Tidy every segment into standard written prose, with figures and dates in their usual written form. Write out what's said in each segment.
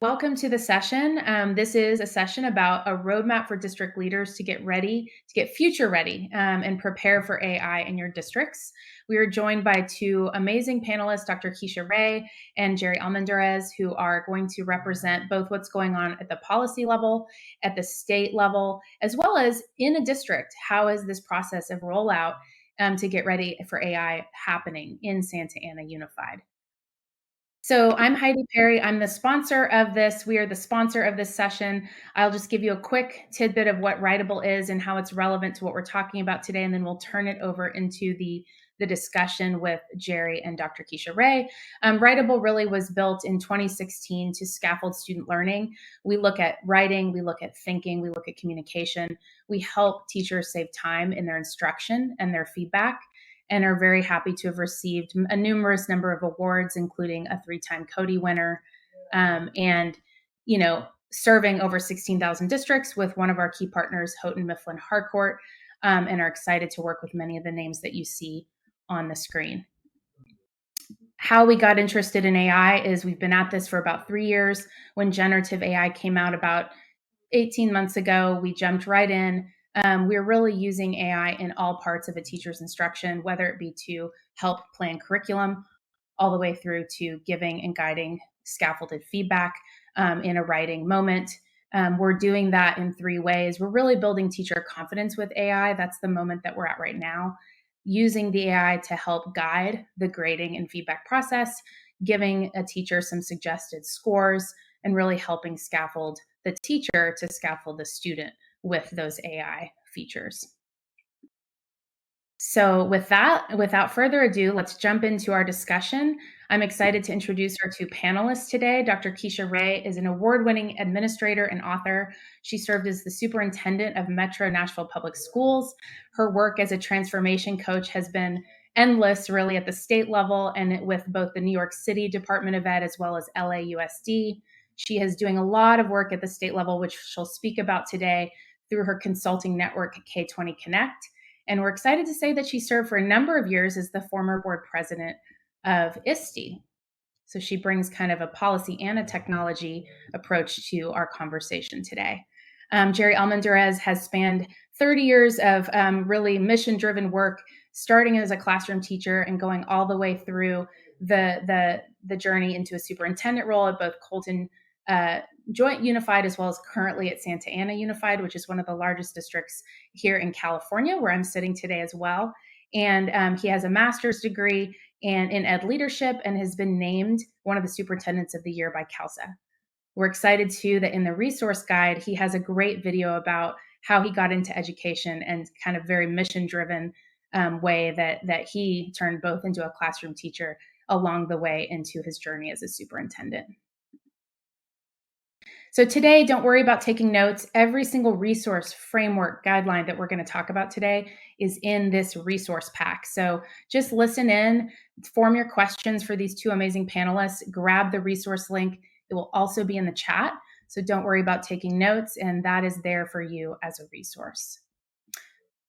Welcome to the session. This is a session about a roadmap for district leaders to get ready, to get future ready, and prepare for AI in your districts. We are joined by two amazing panelists, Dr. Kecia Ray and Jerry Almendarez, who are going to represent both what's going on at the policy level, at the state level, as well as in a district. How is this process of rollout to get ready for AI happening in Santa Ana Unified? So I'm Heidi Perry. I'm the sponsor of this. We are the sponsor of this session. I'll just give you a quick tidbit of what Writable is and how it's relevant to what we're talking about today, and then we'll turn it over into the discussion with Jerry and Dr. Kecia Ray. Writable really was built in 2016 to scaffold student learning. We look at writing, we look at thinking, we look at communication. We help teachers save time in their instruction and their feedback, and are very happy to have received a numerous number of awards, including a 3-time Cody winner, and serving over 16,000 districts with one of our key partners, Houghton Mifflin Harcourt, and are excited to work with many of the names that you see on the screen. How we got interested in AI is we've been at this for about 3 years. When generative AI came out about 18 months ago, we jumped right in. We're really using AI in all parts of a teacher's instruction, whether it be to help plan curriculum, all the way through to giving and guiding scaffolded feedback in a writing moment. We're doing that in 3 ways. We're really building teacher confidence with AI. That's the moment that we're at right now. Using the AI to help guide the grading and feedback process, giving a teacher some suggested scores, and really helping scaffold the teacher to scaffold the student with those AI features. So with that, without further ado, let's jump into our discussion. I'm excited to introduce our 2 panelists today. Dr. Kecia Ray is an award-winning administrator and author. She served as the superintendent of Metro Nashville Public Schools. Her work as a transformation coach has been endless, really, at the state level and with both the New York City Department of Ed as well as LAUSD. She is doing a lot of work at the state level, which she'll speak about today through her consulting network, K20 Connect. And we're excited to say that she served for a number of years as the former board president of ISTE. So she brings kind of a policy and a technology approach to our conversation today. Jerry Almendarez has spanned 30 years of really mission-driven work, starting as a classroom teacher and going all the way through the journey into a superintendent role at both Colton Joint Unified as well as currently at Santa Ana Unified, which is one of the largest districts here in California, where I'm sitting today as well. And he has a master's degree in ed leadership and has been named one of the superintendents of the year by CALSA. We're excited too that in the resource guide, he has a great video about how he got into education and kind of very mission-driven way that he turned both into a classroom teacher along the way into his journey as a superintendent. So today, don't worry about taking notes. Every single resource, framework, guideline that we're going to talk about today is in this resource pack. So just listen in, form your questions for these 2 amazing panelists, grab the resource link. It will also be in the chat. So don't worry about taking notes, and that is there for you as a resource.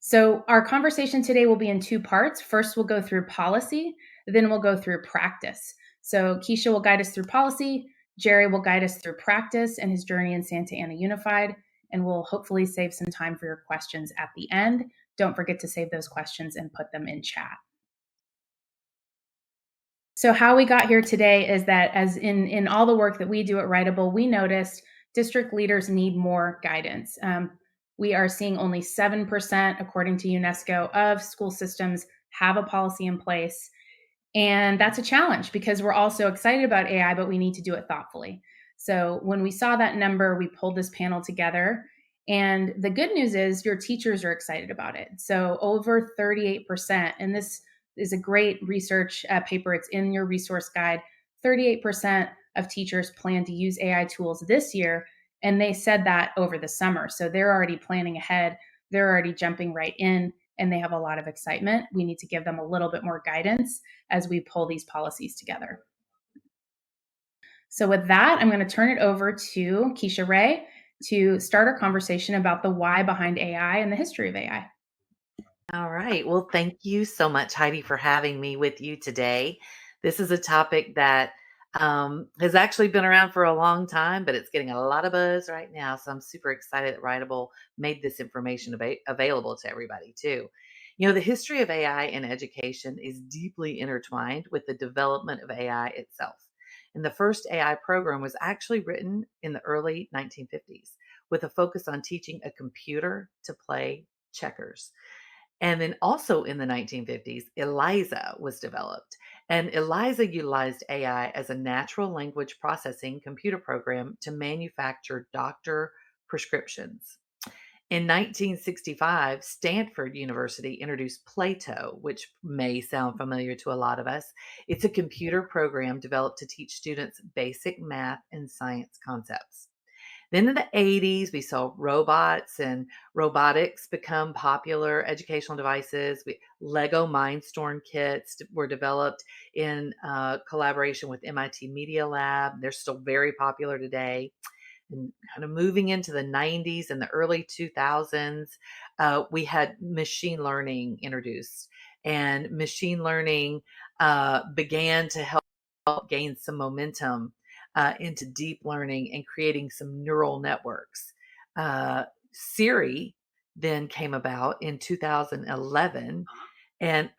So our conversation today will be in 2 parts. First, we'll go through policy, then we'll go through practice. So Kecia will guide us through policy. Jerry will guide us through practice and his journey in Santa Ana Unified, and we'll hopefully save some time for your questions at the end. Don't forget to save those questions and put them in chat. So how we got here today is that as in all the work that we do at Writable, we noticed district leaders need more guidance. We are seeing only 7%, according to UNESCO, of school systems have a policy in place. And that's a challenge because we're also excited about AI, but we need to do it thoughtfully. So when we saw that number, we pulled this panel together. And the good news is your teachers are excited about it. So over 38%, and this is a great research paper. It's in your resource guide. 38% of teachers plan to use AI tools this year. And they said that over the summer. So they're already planning ahead. They're already jumping right in. And they have a lot of excitement. We need to give them a little bit more guidance as we pull these policies together. So with that, I'm going to turn it over to Kecia Ray to start our conversation about the why behind AI and the history of AI. All right. Well, thank you so much, Heidi, for having me with you today. This is a topic that has actually been around for a long time, but it's getting a lot of buzz right now. So I'm super excited that Writable made this information available to everybody too. The history of AI in education is deeply intertwined with the development of AI itself. And the first AI program was actually written in the early 1950s with a focus on teaching a computer to play checkers. And then also in the 1950s, ELIZA was developed. And ELIZA utilized AI as a natural language processing computer program to manufacture doctor prescriptions. In 1965, Stanford University introduced Plato, which may sound familiar to a lot of us. It's a computer program developed to teach students basic math and science concepts. Then in the 80s, we saw robots and robotics become popular educational devices. Lego Mindstorm kits were developed in collaboration with MIT Media Lab. They're still very popular today. And kind of moving into the 90s and the early 2000s, we had machine learning introduced. And machine learning began to help gain some momentum into deep learning and creating some neural networks. Siri then came about in 2011, and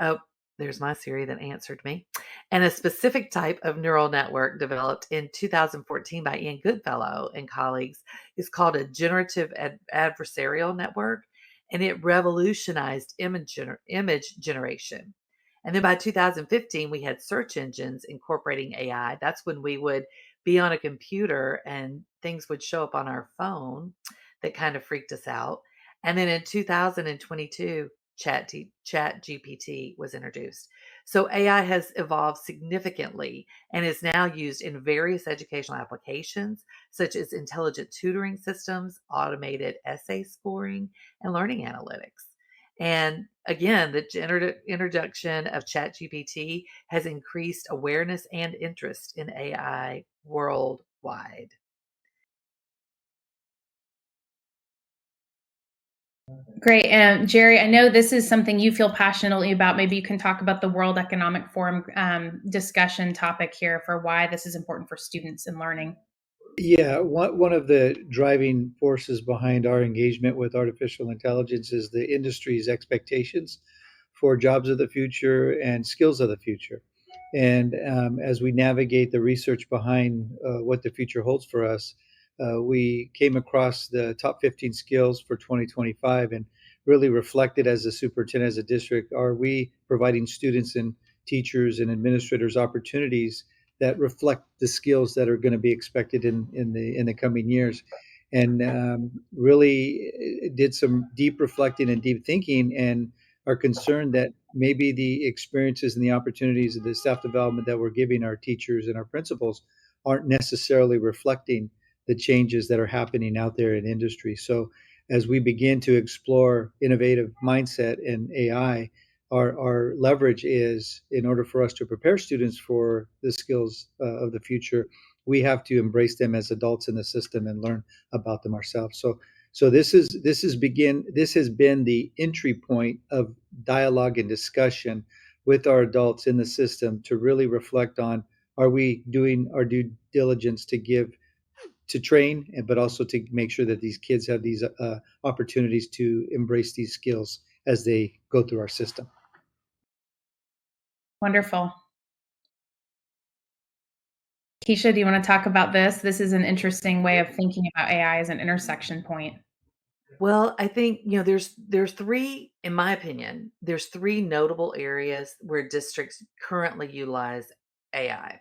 there's my Siri that answered me. And a specific type of neural network developed in 2014 by Ian Goodfellow and colleagues is called a generative adversarial network, and it revolutionized image generation. And then by 2015, we had search engines incorporating AI. That's when we would be on a computer and things would show up on our phone that kind of freaked us out. And then in 2022, Chat GPT was introduced. So AI has evolved significantly and is now used in various educational applications, such as intelligent tutoring systems, automated essay scoring, and learning analytics. And again, the introduction of ChatGPT has increased awareness and interest in AI worldwide. Great. And Jerry, I know this is something you feel passionately about. Maybe you can talk about the World Economic Forum discussion topic here for why this is important for students in learning. Yeah, one of the driving forces behind our engagement with artificial intelligence is the industry's expectations for jobs of the future and skills of the future. And as we navigate the research behind what the future holds for us, we came across the top 15 skills for 2025 and really reflected as a superintendent, as a district, are we providing students and teachers and administrators opportunities that reflect the skills that are going to be expected in the coming years, and really did some deep reflecting and deep thinking, and are concerned that maybe the experiences and the opportunities of the staff development that we're giving our teachers and our principals aren't necessarily reflecting the changes that are happening out there in industry. So as we begin to explore innovative mindset and AI, our leverage is, in order for us to prepare students for the skills of the future, we have to embrace them as adults in the system and learn about them ourselves. So this has been the entry point of dialogue and discussion with our adults in the system to really reflect on, are we doing our due diligence to train, but also to make sure that these kids have these opportunities to embrace these skills as they go through our system. Wonderful. Kecia, do you want to talk about this? This is an interesting way of thinking about AI as an intersection point. Well, I think, there's three, in my opinion, there's three notable areas where districts currently utilize AI.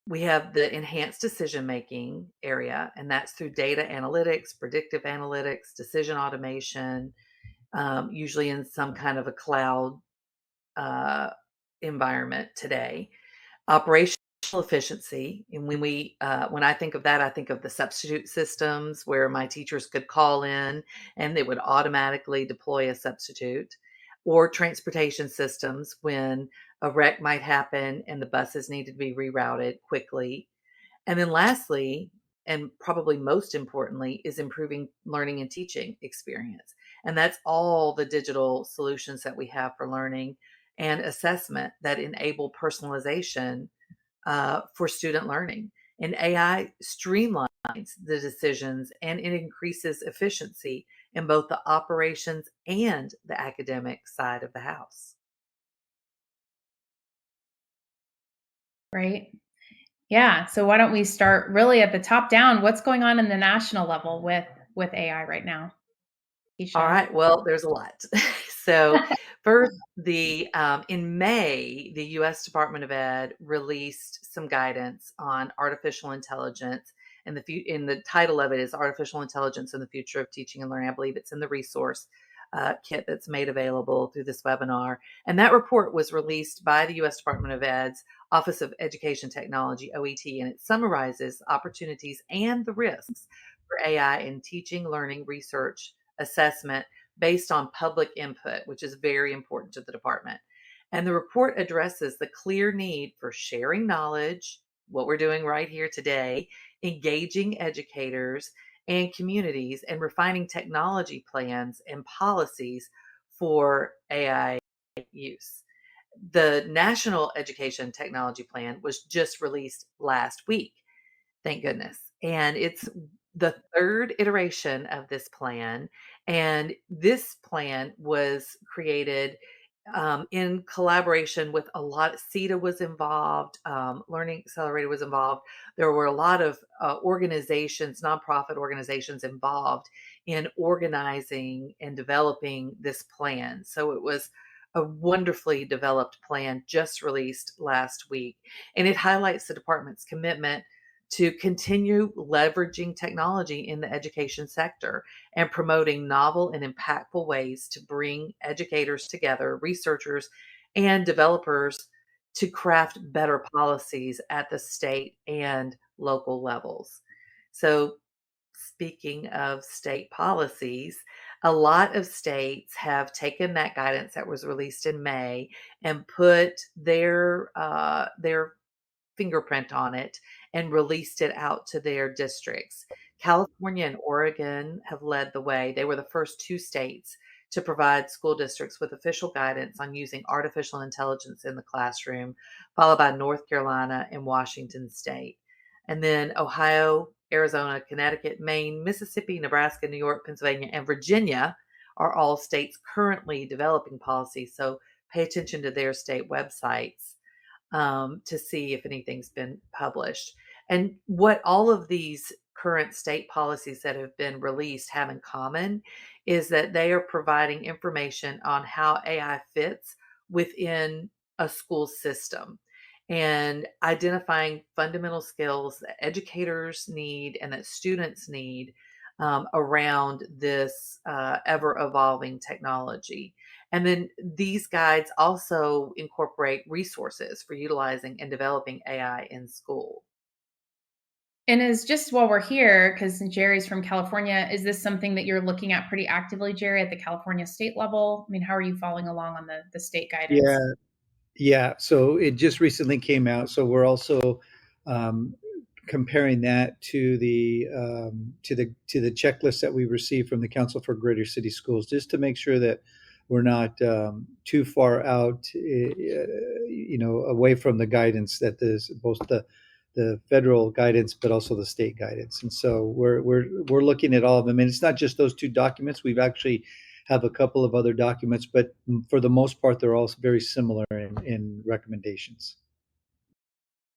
We have the enhanced decision making area, and that's through data analytics, predictive analytics, decision automation, usually in some kind of a cloud uh, environment today. Operational efficiency, and when I think of that, I think of the substitute systems where my teachers could call in and they would automatically deploy a substitute, or transportation systems when a wreck might happen and the buses need to be rerouted quickly. And then lastly, and probably most importantly, is improving learning and teaching experience. And that's all the digital solutions that we have for learning and assessment that enable personalization for student learning. And AI streamlines the decisions and it increases efficiency in both the operations and the academic side of the house. Right. Yeah. So why don't we start really at the top down? What's going on in the national level with AI right now, All Kecia? right. Well, there's a lot. So, first, the in May, the U.S. Department of Ed released some guidance on artificial intelligence, and the title of it is "Artificial Intelligence and the Future of Teaching and Learning." I believe it's in the resource kit that's made available through this webinar. And that report was released by the U.S. Department of Ed's Office of Education Technology (OET), and it summarizes opportunities and the risks for AI in teaching, learning, research, assessment based on public input, which is very important to the department. And the report addresses the clear need for sharing knowledge, what we're doing right here today, engaging educators and communities, and refining technology plans and policies for AI use. The National Education Technology Plan was just released last week. Thank goodness. And it's the third iteration of this plan. And this plan was created in collaboration with a lot. CETA was involved, Learning Accelerator was involved. There were a lot of organizations, nonprofit organizations involved in organizing and developing this plan. So it was a wonderfully developed plan just released last week. And it highlights the department's commitment to continue leveraging technology in the education sector and promoting novel and impactful ways to bring educators together, researchers, and developers to craft better policies at the state and local levels. So, speaking of state policies, a lot of states have taken that guidance that was released in May and put their fingerprint on it and released it out to their districts. California and Oregon have led the way. They were the first two states to provide school districts with official guidance on using artificial intelligence in the classroom, followed by North Carolina and Washington State. And then Ohio, Arizona, Connecticut, Maine, Mississippi, Nebraska, New York, Pennsylvania, and Virginia are all states currently developing policies. So pay attention to their state websites to see if anything's been published. And what all of these current state policies that have been released have in common is that they are providing information on how AI fits within a school system and identifying fundamental skills that educators need and that students need around this ever evolving technology. And then these guides also incorporate resources for utilizing and developing AI in school. And is just while we're here, because Jerry's from California, is this something that you're looking at pretty actively, Jerry, at the California state level? I mean, how are you following along on the state guidance? Yeah, yeah. So it just recently came out. So we're also um, comparing that to the checklist that we received from the Council for Greater City Schools, just to make sure that we're not too far out, away from the guidance that is both the federal guidance, but also the state guidance. And so we're looking at all of them, and it's not just those two documents. We've actually have a couple of other documents, but for the most part, they're all very similar in recommendations.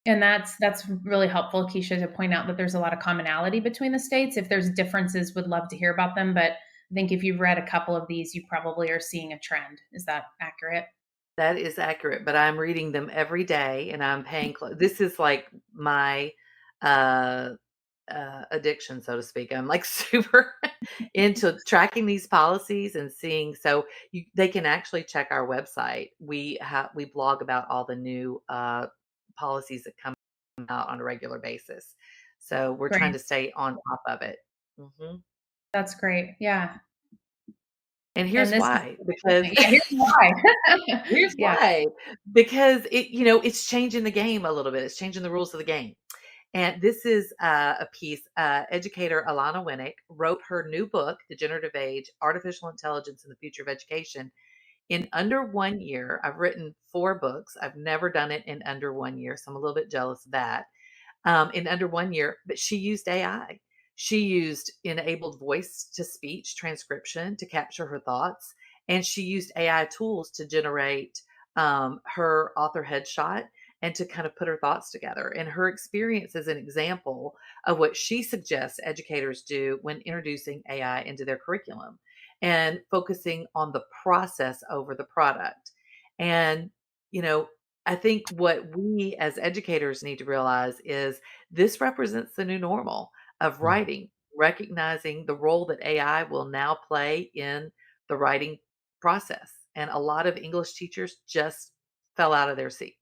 And that's really helpful, Kecia, to point out that there's a lot of commonality between the states. If there's differences, would love to hear about them. But I think if you've read a couple of these, you probably are seeing a trend. Is that accurate? That is accurate, but I'm reading them every day and I'm paying close. This is like my uh, addiction, so to speak. I'm like super into tracking these policies and seeing. So they can actually check our website. We blog about all the new policies that come out on a regular basis. So we're trying Great. to stay on top of it. Hmm. That's great. Yeah. And And here's this is why, because yeah, here's why. here's Yeah. why, because it's changing the game a little bit. It's changing the rules of the game. And this is a piece. Educator Alana Winnick wrote her new book, The Generative Age: Artificial Intelligence and the Future of Education, In under 1 year, I've written 4 books. I've never done it in under 1 year, so I'm a little bit jealous of that. In under 1 year, but she used AI. She used enabled voice to speech transcription to capture her thoughts, and she used AI tools to generate her author headshot and to kind of put her thoughts together. And her experience is an example of what she suggests educators do when introducing AI into their curriculum and focusing on the process over the product. And, you know, I think what we as educators need to realize is this represents the new normal of writing, recognizing the role that AI will now play in the writing process. And a lot of English teachers just fell out of their seats.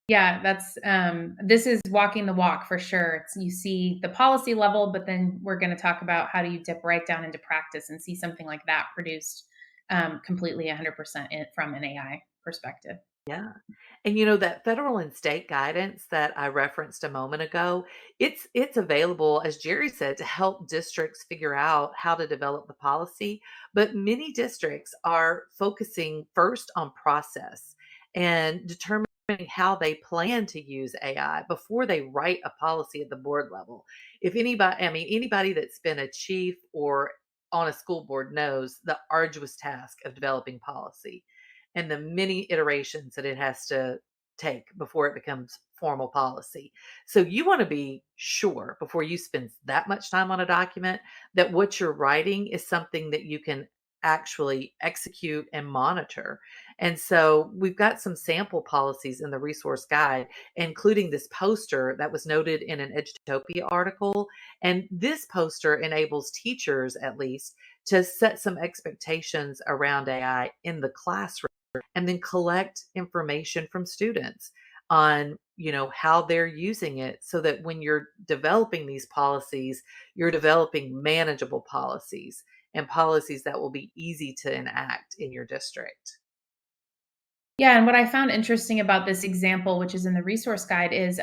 Yeah, that's this is walking the walk for sure. You see the policy level, but then we're going to talk about how do you dip right down into practice and see something like that produced completely 100% from an AI perspective. Yeah. And that federal and state guidance that I referenced a moment ago, it's available, as Jerry said, to help districts figure out how to develop the policy. But many districts are focusing first on process and determining how they plan to use AI before they write a policy at the board level. If anybody, I mean, anybody that's been a chief or on a school board knows the arduous task of developing policy and the many iterations that it has to take before it becomes formal policy. So you want to be sure before you spend that much time on a document that what you're writing is something that you can actually execute and monitor. And so we've got some sample policies in the resource guide, including this poster that was noted in an Edutopia article. And this poster enables teachers, at least, to set some expectations around AI in the classroom and then collect information from students on how they're using it so that when you're developing these policies, you're developing manageable policies and policies that will be easy to enact in your district. Yeah, and what I found interesting about this example, which is in the resource guide, is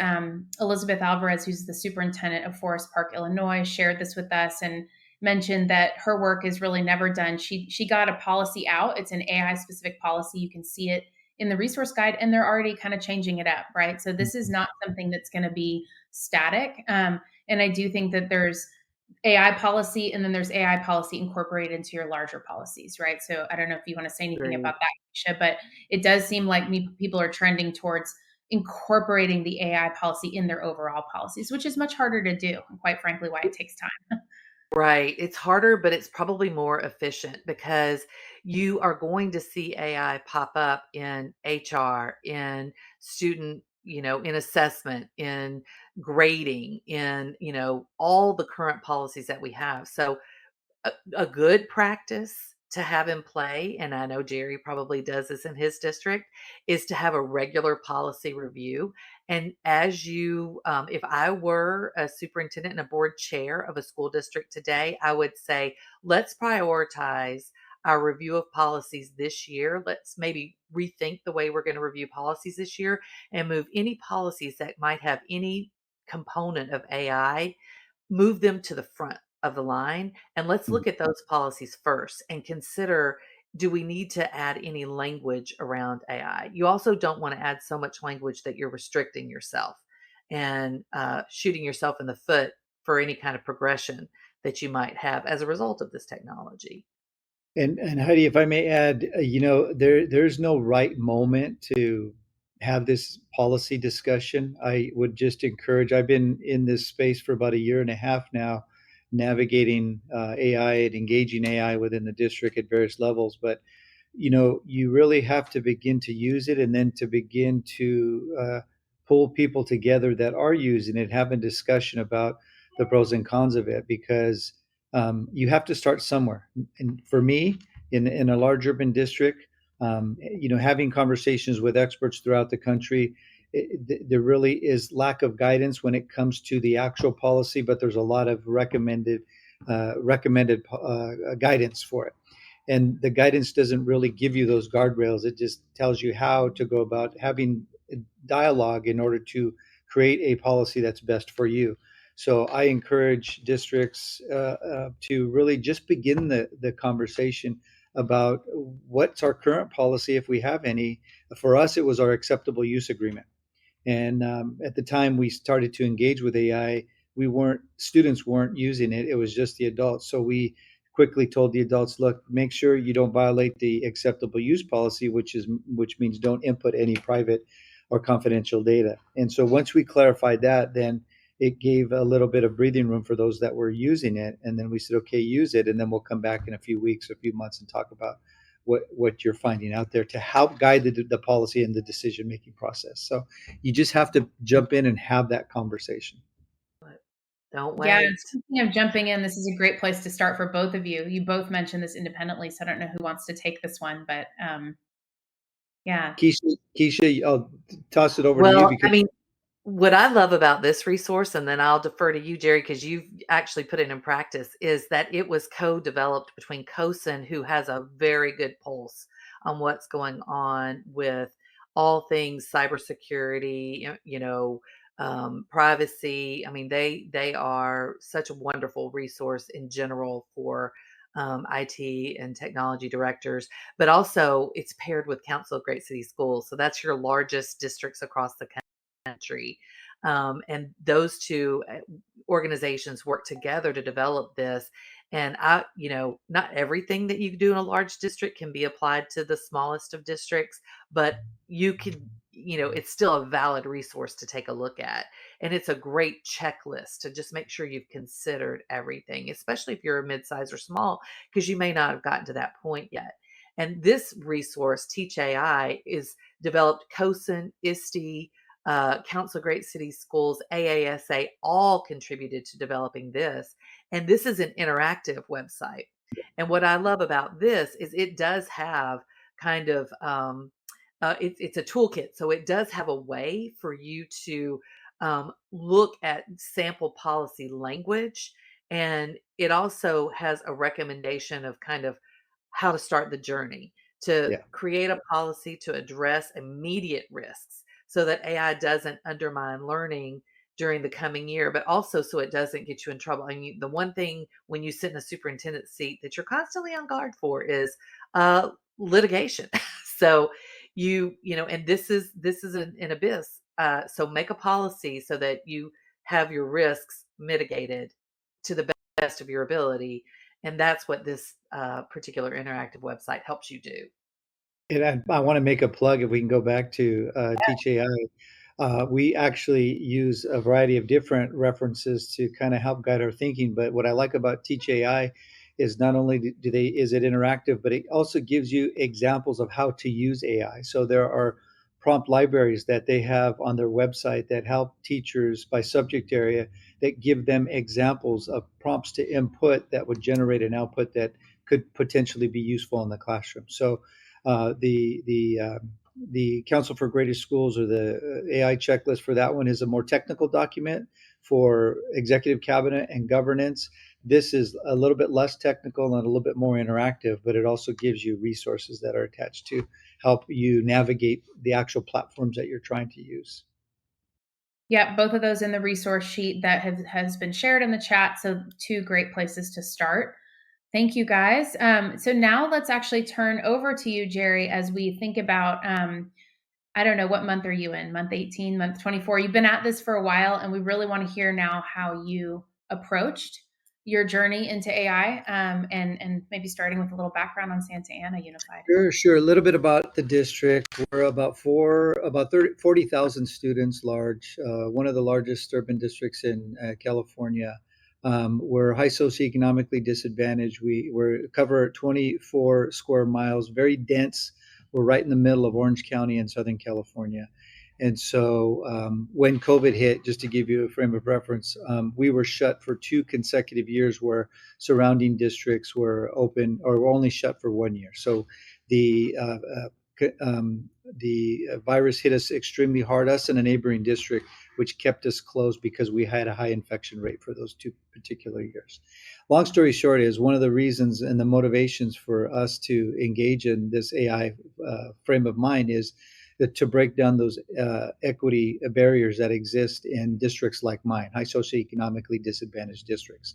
Elizabeth Alvarez, who's the superintendent of Forest Park, Illinois, shared this with us and mentioned that her work is really never done. She got a policy out. It's an AI specific policy. You can see it in the resource guide, and they're already kind of changing it up, right? So this is not something that's going to be static. And I do think that there's AI policy, and then there's AI policy incorporated into your larger policies, right? So I don't know if you want to say anything Great. about that, Kecia, but it does seem like people are trending towards incorporating the AI policy in their overall policies, which is much harder to do, and quite frankly, why it takes time. Right. It's harder, but it's probably more efficient because you are going to see AI pop up in HR, in student, in assessment, in grading, in, all the current policies that we have. So a good practice to have in play, and I know Jerry probably does this in his district, is to have a regular policy review. And if I were a superintendent and a board chair of a school district today, I would say, let's prioritize our review of policies this year. Let's maybe rethink the way we're going to review policies this year and move any policies that might have any component of AI, move them to the front of the line, and let's look at those policies first and consider, do we need to add any language around AI? You also don't want to add so much language that you're restricting yourself and shooting yourself in the foot for any kind of progression that you might have as a result of this technology. And Heidi, if I may add, there's no right moment to have this policy discussion. I would just encourage. I've been in this space for about a year and a half now, navigating AI and engaging AI within the district at various levels. But you really have to begin to use it, and then to begin to pull people together that are using it, have a discussion about the pros and cons of it, because you have to start somewhere. And for me, in a large urban district, having conversations with experts throughout the country, there really is lack of guidance when it comes to the actual policy, but there's a lot of recommended guidance for it. And the guidance doesn't really give you those guardrails. It just tells you how to go about having dialogue in order to create a policy that's best for you. So I encourage districts to really just begin the conversation about what's our current policy, if we have any. For us, it was our acceptable use agreement. And at the time we started to engage with AI, students weren't using it. It was just the adults. So we quickly told the adults, look, make sure you don't violate the acceptable use policy, which means don't input any private or confidential data. And so once we clarified that, then it gave a little bit of breathing room for those that were using it. And then we said, okay, use it. And then we'll come back in a few weeks, a few months and talk about what you're finding out there to help guide the policy and the decision making process. So you just have to jump in and have that conversation. Don't Yeah, wait. speaking of jumping in, this is a great place to start for both of you. You both mentioned this independently, so I don't know who wants to take this one, but yeah. Kecia, I'll toss it over to you Well, I because mean, what I love about this resource, and then I'll defer to you, Jerry, because you've actually put it in practice, is that it was co-developed between COSIN, who has a very good pulse on what's going on with all things cybersecurity, privacy. I mean, they are such a wonderful resource in general for IT and technology directors, but also it's paired with Council of Great City Schools. So that's your largest districts across the country. And those two organizations work together to develop this. And not everything that you do in a large district can be applied to the smallest of districts, but you could, it's still a valid resource to take a look at. And it's a great checklist to just make sure you've considered everything, especially if you're a midsize or small, because you may not have gotten to that point yet. And this resource, Teach AI, is developed COSIN, ISTE, Council of Great City Schools, AASA, all contributed to developing this. And this is an interactive website. And what I love about this is it does have kind of, it's a toolkit. So it does have a way for you to look at sample policy language. And it also has a recommendation of kind of how to start the journey to yeah, create a policy to address immediate risks so that AI doesn't undermine learning during the coming year, but also so it doesn't get you in trouble. I mean, the one thing when you sit in a superintendent seat that you're constantly on guard for is litigation. So and this is an abyss. So make a policy so that you have your risks mitigated to the best of your ability, and that's what this particular interactive website helps you do. and I want to make a plug if we can go back to Teach AI. We actually use a variety of different references to kind of help guide our thinking. But what I like about Teach AI is not only is it interactive, but it also gives you examples of how to use AI. So there are prompt libraries that they have on their website that help teachers by subject area that give them examples of prompts to input that would generate an output that could potentially be useful in the classroom. So the Council for Greater Schools or the AI checklist for that one is a more technical document for executive cabinet and governance. This is a little bit less technical and a little bit more interactive, but it also gives you resources that are attached to help you navigate the actual platforms that you're trying to use. Yeah, both of those in the resource sheet that has been shared in the chat. So two great places to start. Thank you, guys. So now let's actually turn over to you, Jerry, as we think about, I don't know, what month are you in? Month 18, month 24? You've been at this for a while, and we really want to hear now how you approached your journey into AI, and maybe starting with a little background on Santa Ana Unified. Sure. A little bit about the district. We're about 40,000 students large, one of the largest urban districts in California. We're high socioeconomically disadvantaged. We cover 24 square miles, very dense. We're right in the middle of Orange County in Southern California. And so when COVID hit, just to give you a frame of reference, we were shut for 2 consecutive years where surrounding districts were open or were only shut for 1 year. So the virus hit us extremely hard, us and a neighboring district, which kept us closed because we had a high infection rate for those 2 particular years. Long story short is one of the reasons and the motivations for us to engage in this AI frame of mind is that to break down those equity barriers that exist in districts like mine, high socioeconomically disadvantaged districts.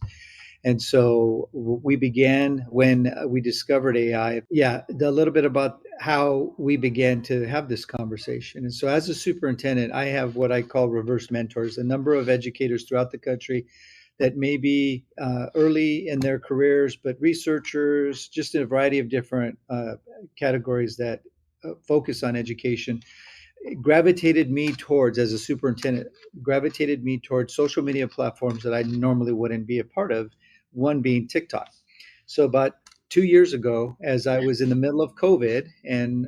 And so we began when we discovered AI. Yeah, a little bit about how we began to have this conversation. And so, as a superintendent, I have what I call reverse mentors, a number of educators throughout the country that may be early in their careers, but researchers, just in a variety of different categories that focus on education, gravitated me towards, as a superintendent, gravitated me towards social media platforms that I normally wouldn't be a part of, one being TikTok. So about 2 years ago, as I was in the middle of COVID and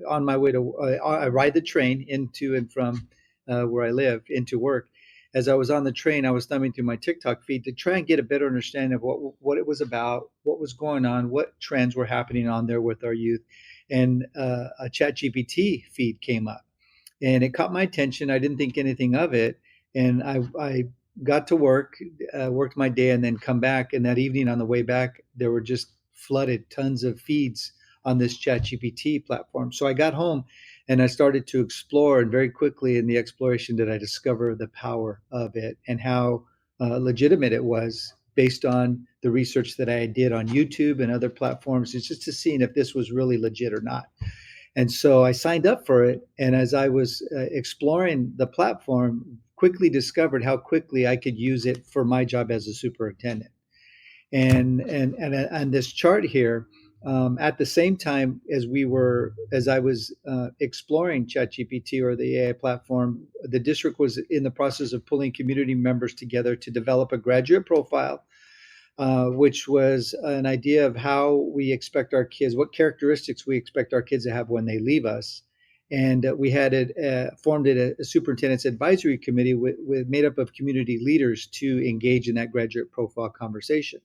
on my way to, I ride the train into and from where I live into work. As I was on the train, I was thumbing through my TikTok feed to try and get a better understanding of what it was about, what was going on, what trends were happening on there with our youth. And a ChatGPT feed came up and it caught my attention. I didn't think anything of it. And I got to work, worked my day, and then come back. And that evening on the way back, there were just flooded tons of feeds on this ChatGPT platform. So I got home and I started to explore. And very quickly in the exploration did I discover the power of it and how legitimate it was based on the research that I did on YouTube and other platforms. It's just to seeing if this was really legit or not. And so I signed up for it. And as I was exploring the platform, quickly discovered how quickly I could use it for my job as a superintendent. And this chart here, at the same time as I was exploring ChatGPT or the AI platform, the district was in the process of pulling community members together to develop a graduate profile, which was an idea of how we expect our kids, what characteristics we expect our kids to have when they leave us. And we had formed a superintendent's advisory committee with made up of community leaders to engage in that graduate profile conversation.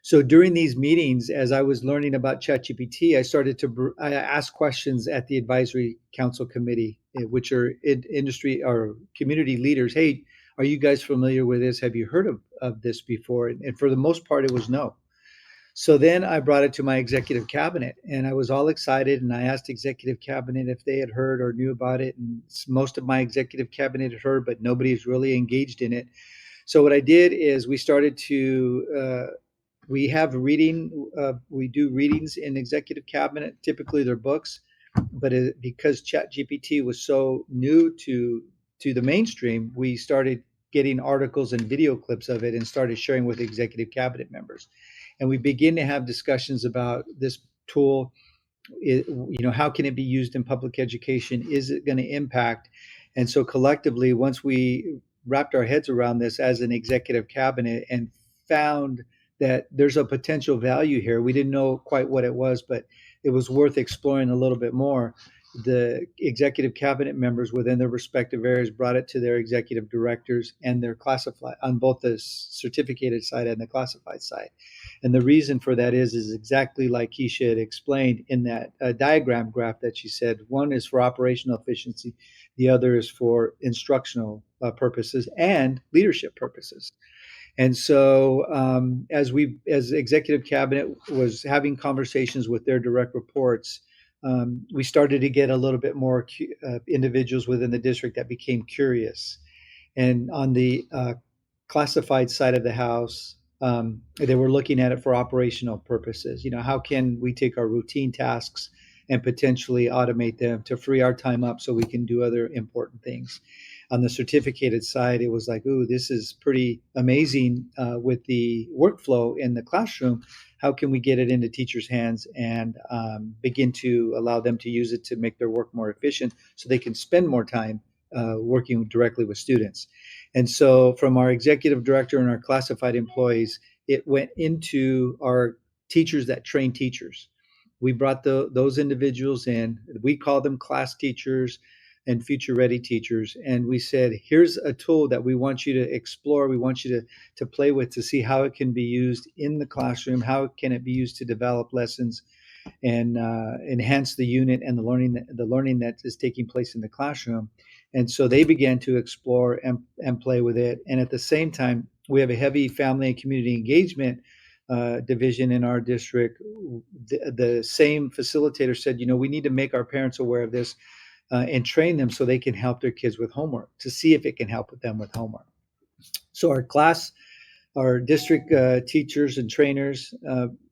So during these meetings, as I was learning about ChatGPT, I started to ask questions at the advisory council committee, which are industry or community leaders. Hey, are you guys familiar with this? Have you heard of this before? And for the most part, it was no. So then I brought it to my executive cabinet and I was all excited. And I asked executive cabinet if they had heard or knew about it. And most of my executive cabinet had heard, but nobody's really engaged in it. So what I did is we started to we have we do readings in executive cabinet. Typically they're books, but because ChatGPT was so new to the mainstream, we started getting articles and video clips of it and started sharing with executive cabinet members. And we begin to have discussions about this tool. How can it be used in public education? Is it going to impact? And so collectively, once we wrapped our heads around this as an executive cabinet and found that there's a potential value here. We didn't know quite what it was, but it was worth exploring a little bit more. The executive cabinet members within their respective areas brought it to their executive directors and their classified on both the certificated side and the classified side. And the reason for that is exactly like Kecia had explained in that diagram graph that she said. One is for operational efficiency, the other is for instructional purposes and leadership purposes. And so, as executive cabinet was having conversations with their direct reports, we started to get a little bit more individuals within the district that became curious. And on the classified side of the house, they were looking at it for operational purposes. How can we take our routine tasks and potentially automate them to free our time up so we can do other important things? On the certificated side, it was like, ooh, this is pretty amazing with the workflow in the classroom. How can we get it into teachers' hands and begin to allow them to use it to make their work more efficient so they can spend more time working directly with students? And so from our executive director and our classified employees, it went into our teachers that train teachers. We brought those individuals in. We call them class teachers and future ready teachers. And we said, here's a tool that we want you to explore. We want you to play with to see how it can be used in the classroom. How can it be used to develop lessons and enhance the unit and the learning that is taking place in the classroom. And so they began to explore and play with it. And at the same time, we have a heavy family and community engagement division in our district. The same facilitator said, we need to make our parents aware of this and train them so they can help their kids with homework to see if it can help them with homework. So our class our district teachers and trainers,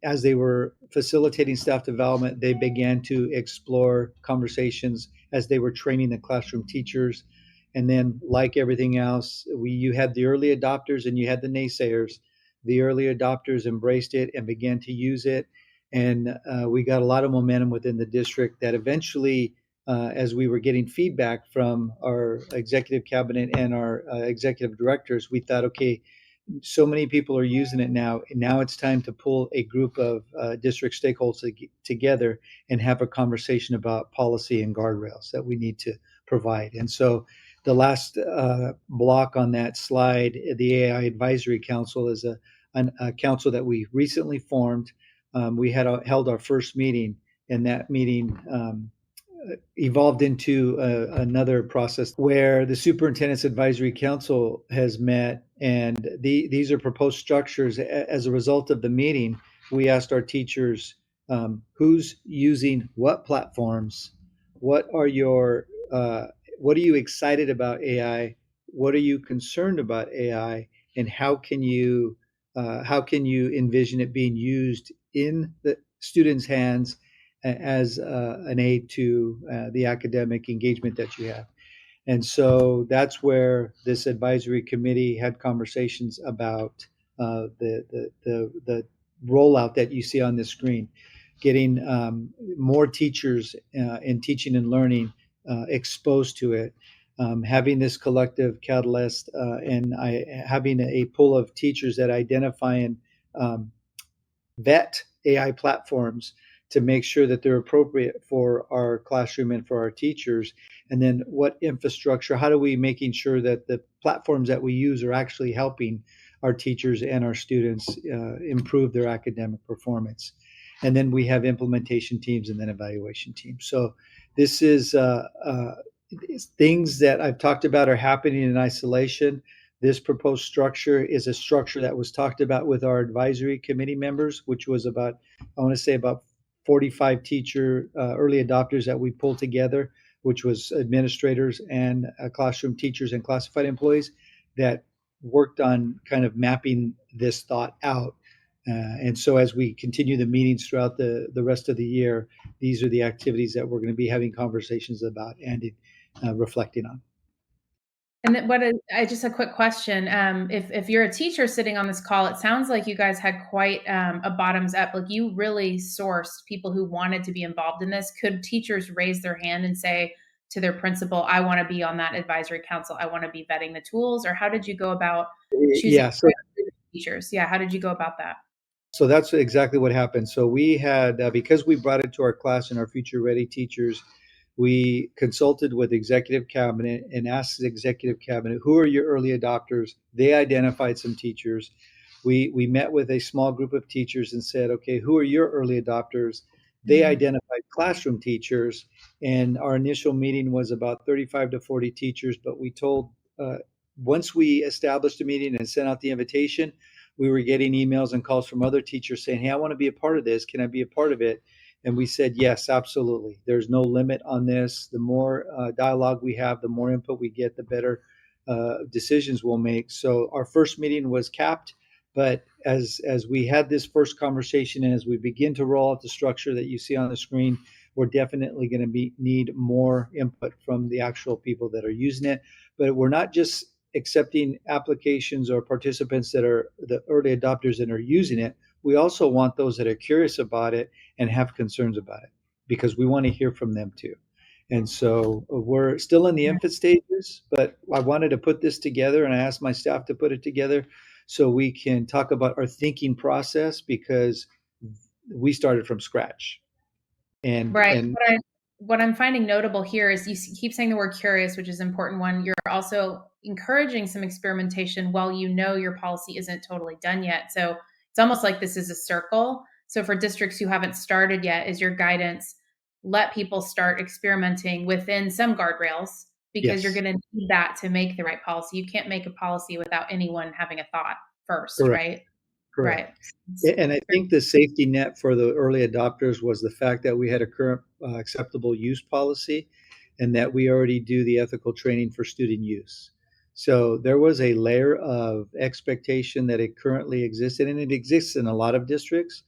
as they were facilitating staff development, they began to explore conversations as they were training the classroom teachers. And then, like everything else, you had the early adopters and you had the naysayers. The early adopters embraced it and began to use it. And we got a lot of momentum within the district that eventually, as we were getting feedback from our executive cabinet and our executive directors, we thought, okay, so many people are using it now. And now it's time to pull a group of district stakeholders together and have a conversation about policy and guardrails that we need to provide. And so the last block on that slide, the AI Advisory Council, is a council that we recently formed. We had held our first meeting, and that meeting evolved into another process where the Superintendent's Advisory Council has met, and these are proposed structures. As a result of the meeting, we asked our teachers, who's using what platforms, what are your what are you excited about AI, what are you concerned about AI, and how can you envision it being used in the students' hands as an aid to the academic engagement that you have. And so that's where this advisory committee had conversations about the rollout that you see on the screen, getting more teachers in teaching and learning exposed to it, having this collective catalyst, and having a pool of teachers that identify and vet AI platforms to make sure that they're appropriate for our classroom and for our teachers. And then what infrastructure, how do we making sure that the platforms that we use are actually helping our teachers and our students improve their academic performance. And then we have implementation teams and then evaluation teams. So this is things that I've talked about are happening in isolation. This proposed structure is a structure that was talked about with our advisory committee members, which was about, I want to say about 45 teacher early adopters that we pulled together, which was administrators and classroom teachers and classified employees that worked on kind of mapping this thought out. And so as we continue the meetings throughout the rest of the year, these are the activities that we're going to be having conversations about and reflecting on. And then I just a quick question. If you're a teacher sitting on this call, it sounds like you guys had quite a bottoms up. Like you really sourced people who wanted to be involved in this. Could teachers raise their hand and say to their principal, "I want to be on that advisory council. I want to be vetting the tools"? Or how did you go about choosing teachers? Yeah, how did you go about that? So that's exactly what happened. So we had, because we brought it to our class and our future ready teachers, we consulted with executive cabinet and asked the executive cabinet, who are your early adopters? They identified some teachers. We met with a small group of teachers and said, okay, who are your early adopters? They identified classroom teachers. And our initial meeting was about 35 to 40 teachers. But we told, once we established a meeting and sent out the invitation, we were getting emails and calls from other teachers saying, hey, I want to be a part of this. Can I be a part of it? And we said, yes, absolutely. There's no limit on this. The more dialogue we have, the more input we get, the better decisions we'll make. So our first meeting was capped. But as we had this first conversation and as we begin to roll out the structure that you see on the screen, we're definitely going to need more input from the actual people that are using it. But we're not just accepting applications or participants that are the early adopters and are using it. We also want those that are curious about it and have concerns about it, because we want to hear from them too. And so we're still in the infant stages, but I wanted to put this together and I asked my staff to put it together so we can talk about our thinking process, because we started from scratch. And right. What I'm finding notable here is you keep saying the word curious, which is an important one. You're also encouraging some experimentation while you know your policy isn't totally done yet. So it's almost like this is a circle. So for districts who haven't started yet, is your guidance, let people start experimenting within some guardrails, because you're going to need that to make the right policy. You can't make a policy without anyone having a thought first, right? Correct. Right. And I think the safety net for the early adopters was the fact that we had a current acceptable use policy and that we already do the ethical training for student use. So there was a layer of expectation that it currently existed, and it exists in a lot of districts.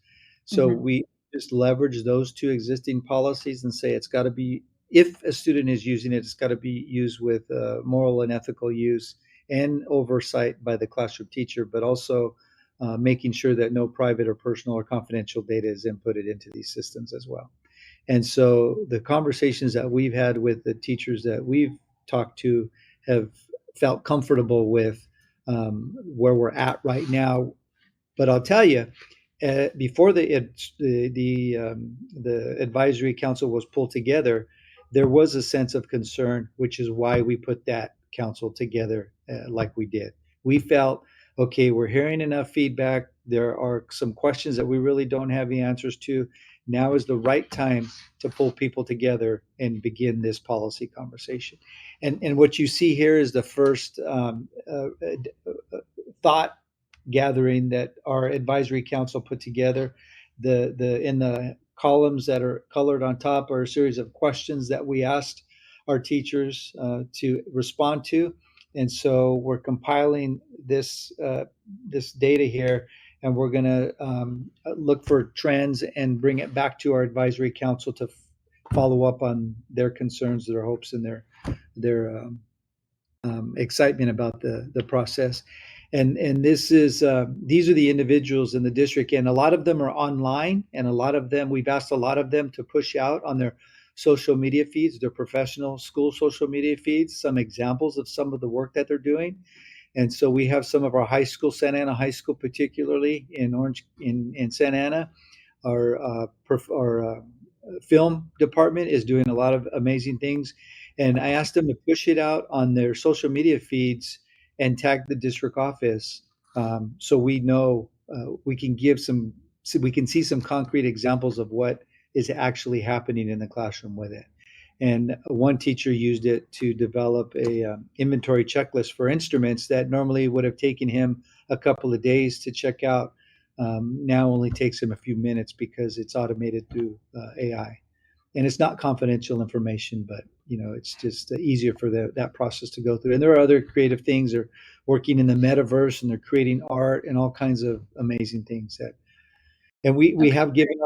So Mhm. we just leverage those two existing policies and say it's got to be, if a student is using it, it's got to be used with moral and ethical use and oversight by the classroom teacher, but also making sure that no private or personal or confidential data is inputted into these systems as well. And so the conversations that we've had with the teachers that we've talked to have felt comfortable with where we're at right now. But I'll tell you, before the advisory council was pulled together, there was a sense of concern, which is why we put that council together like we did. We felt, okay, we're hearing enough feedback. There are some questions that we really don't have the answers to. Now is the right time to pull people together and begin this policy conversation. And what you see here is the first thought gathering that our advisory council put together. The in the columns that are colored on top are a series of questions that we asked our teachers to respond to, and so we're compiling this data here, and we're going to look for trends and bring it back to our advisory council to follow up on their concerns, their hopes, and their excitement about the process. And this is these are the individuals in the district, and a lot of them are online, and a lot of them we've asked a lot of them to push out on their social media feeds, their professional school social media feeds, some examples of some of the work that they're doing. And so we have some of our high school, Santa Ana High School, particularly in Orange, in Santa Ana, our film department is doing a lot of amazing things. And I asked them to push it out on their social media feeds and tag the district office, so we know we can give some, so we can see some concrete examples of what is actually happening in the classroom with it. And one teacher used it to develop a inventory checklist for instruments that normally would have taken him a couple of days to check out. Now only takes him a few minutes because it's automated through AI, and it's not confidential information, but it's just easier for that process to go through. And there are other creative things. They're working in the metaverse, and they're creating art and all kinds of amazing things that, and we Okay. have given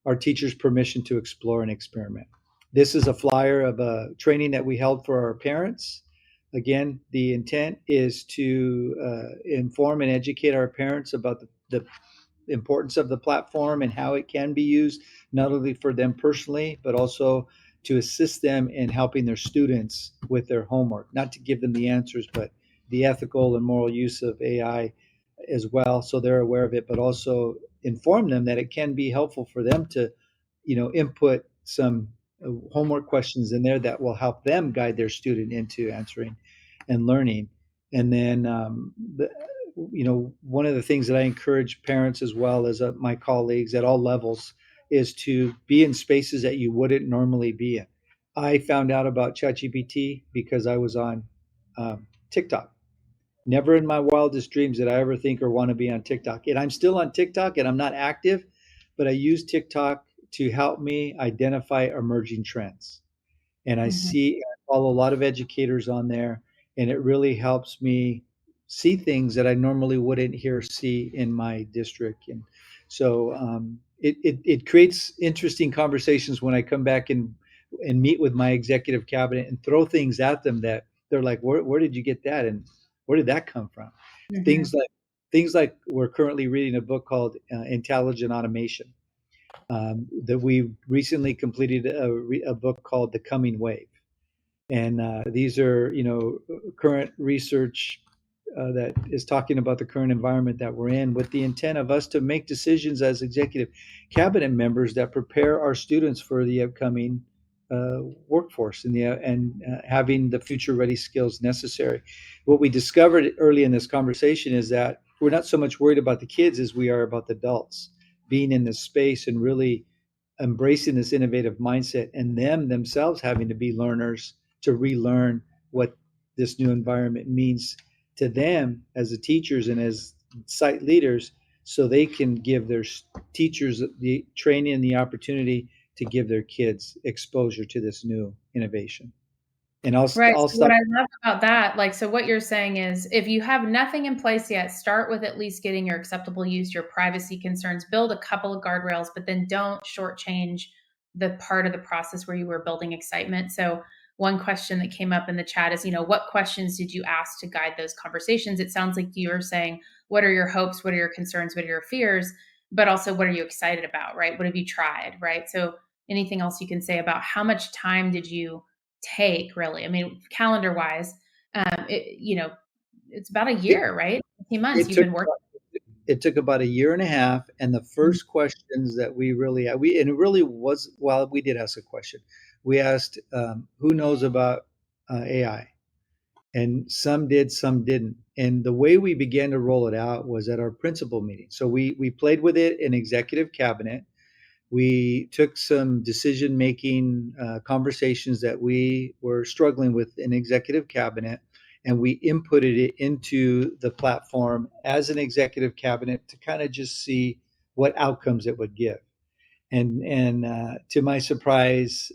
our teachers permission to explore and experiment. This is a flyer of a training that we held for our parents. Again, the intent is to inform and educate our parents about the importance of the platform and how it can be used, not only for them personally, but also to assist them in helping their students with their homework, not to give them the answers, but the ethical and moral use of AI as well, so they're aware of it, but also inform them that it can be helpful for them to input some homework questions in there that will help them guide their student into answering and learning. And then one of the things that I encourage parents as well as my colleagues at all levels is to be in spaces that you wouldn't normally be in. I found out about ChatGPT because I was on TikTok. Never in my wildest dreams did I ever think or want to be on TikTok. And I'm still on TikTok, and I'm not active, but I use TikTok to help me identify emerging trends. And Mhm. I follow a lot of educators on there, and it really helps me see things that I normally wouldn't hear or see in my district. And so it creates interesting conversations when I come back and meet with my executive cabinet and throw things at them that they're like, where did you get that? And where did that come from? Things Mhm. like things like we're currently reading a book called Intelligent Automation, that we recently completed a book called The Coming Wave. And these are, current research that is talking about the current environment that we're in, with the intent of us to make decisions as executive cabinet members that prepare our students for the upcoming workforce and having the future ready skills necessary. What we discovered early in this conversation is that we're not so much worried about the kids as we are about the adults being in this space and really embracing this innovative mindset, and them themselves having to be learners to relearn what this new environment means to them as the teachers and as site leaders, so they can give their teachers the training and the opportunity to give their kids exposure to this new innovation. And I'll Right. I'll So what stop. I love about that, like, so what you're saying is if you have nothing in place yet, start with at least getting your acceptable use, your privacy concerns, build a couple of guardrails, but then don't shortchange the part of the process where you were building excitement. So one question that came up in the chat is, what questions did you ask to guide those conversations? It sounds like you're saying, what are your hopes? What are your concerns? What are your fears? But also, what are you excited about, right? What have you tried, right? So anything else you can say about how much time did you take, really? I mean, calendar wise, it's about a It, year, right? 18 months it you've took been working. it took about a year and a half, and the first questions that we and it really was, well, we did ask a question. We asked, who knows about AI, and some did, some didn't. And the way we began to roll it out was at our principal meeting. So we played with it in executive cabinet. We took some decision making conversations that we were struggling with in executive cabinet, and we inputted it into the platform as an executive cabinet to kind of just see what outcomes it would give. And to my surprise,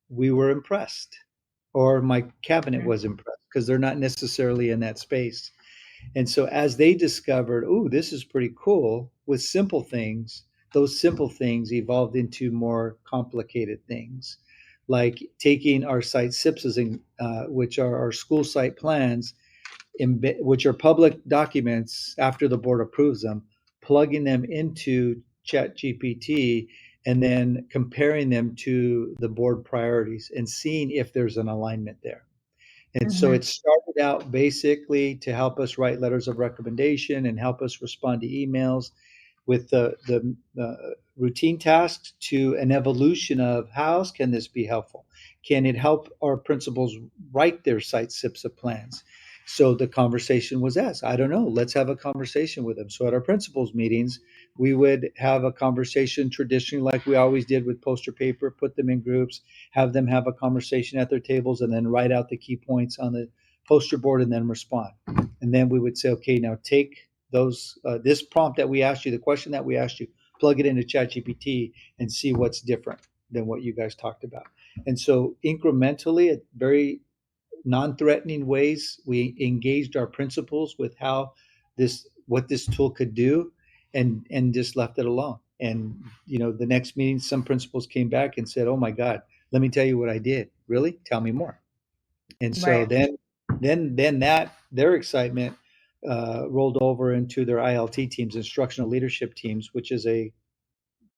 we were impressed, or my cabinet was impressed, because they're not necessarily in that space. And so as they discovered, oh, this is pretty cool with simple things, those simple things evolved into more complicated things, like taking our site SIPs, which are our school site plans, which are public documents after the board approves them, plugging them into ChatGPT, and then comparing them to the board priorities and seeing if there's an alignment there. And so Mhm. it started out basically to help us write letters of recommendation and help us respond to emails with the routine tasks, to an evolution of how else can this be helpful? Can it help our principals write their site SIPs of plans? So the conversation was asked, I don't know, let's have a conversation with them. So at our principals meetings, we would have a conversation traditionally like we always did with poster paper, put them in groups, have them have a conversation at their tables, and then write out the key points on the poster board and then respond. And then we would say, okay, now take those this prompt that we asked you, the question that we asked you, plug it into ChatGPT and see what's different than what you guys talked about. And so incrementally, at very non-threatening ways, we engaged our principals with how what this tool could do, and just left it alone. And the next meeting, some principals came back and said, "Oh my God, let me tell you what I did. Really? Tell me more." And so Right. then that their excitement rolled over into their ILT teams, instructional leadership teams, which is a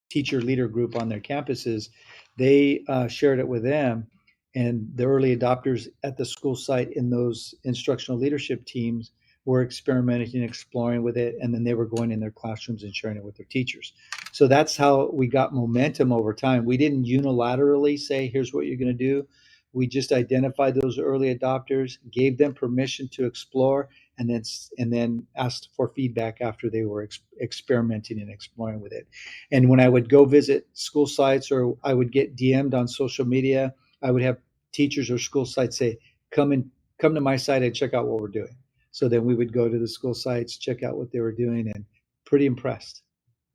teacher leader group on their campuses. They shared it with them, and the early adopters at the school site in those instructional leadership teams were experimenting and exploring with it, and then they were going in their classrooms and sharing it with their teachers. So that's how we got momentum over time. We didn't unilaterally say, here's what you're going to do. We just identified those early adopters, gave them permission to explore, and then asked for feedback after they were experimenting and exploring with it. And when I would go visit school sites, or I would get DM'd on social media, I would have teachers or school sites say, come to my site and check out what we're doing. So then we would go to the school sites, check out what they were doing, and pretty impressed.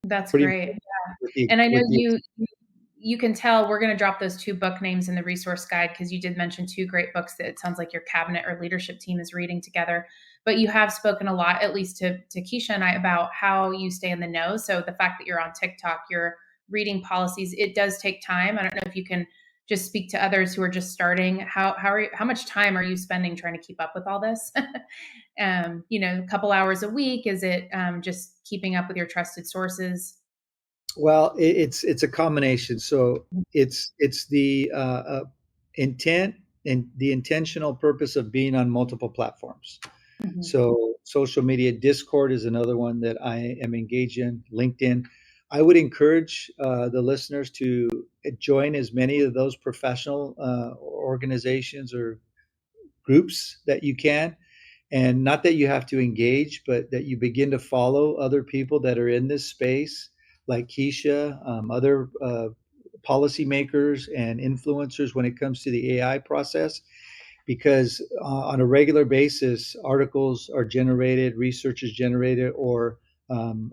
That's Pretty great. impressed with the And I know with the you can tell we're going to drop those two book names in the resource guide because you did mention two great books that it sounds like your cabinet or leadership team is reading together. But you have spoken a lot, at least to Kecia and I, about how you stay in the know. So the fact that you're on TikTok, you're reading policies, it does take time. I don't know if you can just speak to others who are just starting. How much time are you spending trying to keep up with all this? A couple hours a week? Is it just keeping up with your trusted sources? Well, it's a combination. So it's the intent and the intentional purpose of being on multiple platforms. Mhm. So social media, Discord is another one that I am engaged in, LinkedIn. I would encourage the listeners to join as many of those professional organizations or groups that you can. And not that you have to engage, but that you begin to follow other people that are in this space, like Kecia, other policymakers and influencers when it comes to the AI process, because on a regular basis, articles are generated, research is generated, or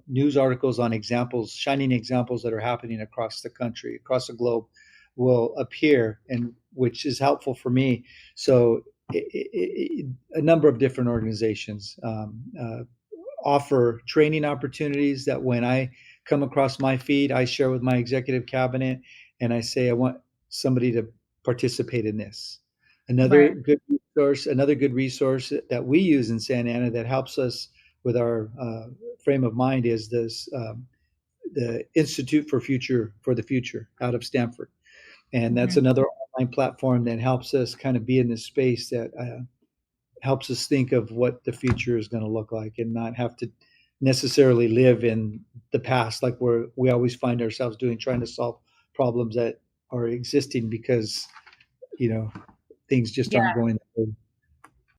news articles on examples, shining examples that are happening across the country, across the globe, will appear, and which is helpful for me. So a number of different organizations offer training opportunities that when I come across my feed, I share with my executive cabinet and I say, I want somebody to participate in this. Right. Another good resource that we use in Santa Ana that helps us with our frame of mind is the Institute for the Future out of Stanford. And that's Mhm. another online platform that helps us kind of be in this space that helps us think of what the future is going to look like and not have to necessarily live in the past like we always find ourselves doing, trying to solve problems that are existing because you know things just Yeah. aren't going the way.